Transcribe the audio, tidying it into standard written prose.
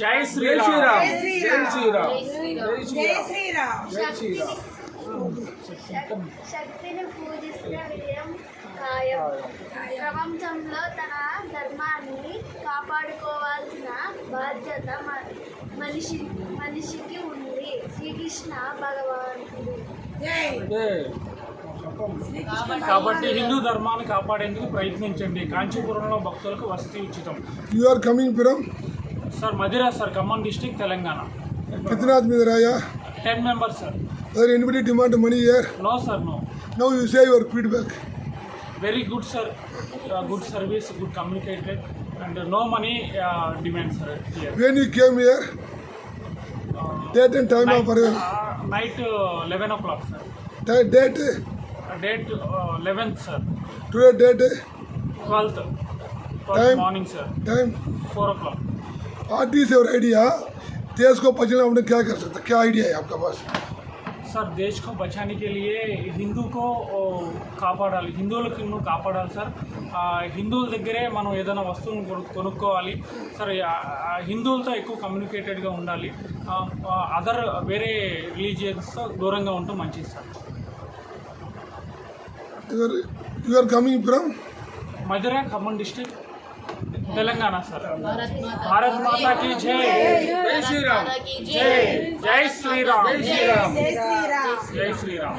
జై శ్రీరామ్. శక్తిని పూజిస్తే విజయం ఖాయం. ప్రపంచంలో తన ధర్మాన్ని కాపాడుకోవాల్సిన బాధ్యత మనిషికి ఉంది. శ్రీకృష్ణ భగవానుడు. కాబట్టి హిందూ ధర్మాన్ని కాపాడేందుకు ప్రయత్నించండి. కాంచీపురంలో భక్తులకు వసతి ఉచితం. You are coming from? Sir Madira sir, Khammam district, Telangana. कितना आदमी इधर आया? 10 members sir. Whether anybody demand money here? No sir, no. Now you say your feedback. Very good sir. Good service, good communicated, and no money demand sir here. When you came here, date and time of arrival. Night 11 o'clock sir. Date? Date 11th sir. Today date? 12th Time? morning sir. Time? 4 o'clock. What is your idea? देश को बचाना हमने क्या कर सकते? क्या idea है आपका पास? సార్ దేశ్ కో బచానే కే లియే హిందూ కో కాపాడాలి, హిందువులను కాపాడాలి సార్. హిందువుల దగ్గరే మనం ఏదైనా వస్తువును కొనుక్కోవాలి సార్. హిందువులతో ఎక్కువ కమ్యూనికేటెడ్గా ఉండాలి. అదర్ వేరే రిలీజియన్స్తో దూరంగా ఉంటూ మంచిది sir. You are coming from? Madhura, Khammam district, Telangana sir. Bharat Mata కీ జై. జై శ్రీరామ్. జై శ్రీరామ్. జై శ్రీరామ్.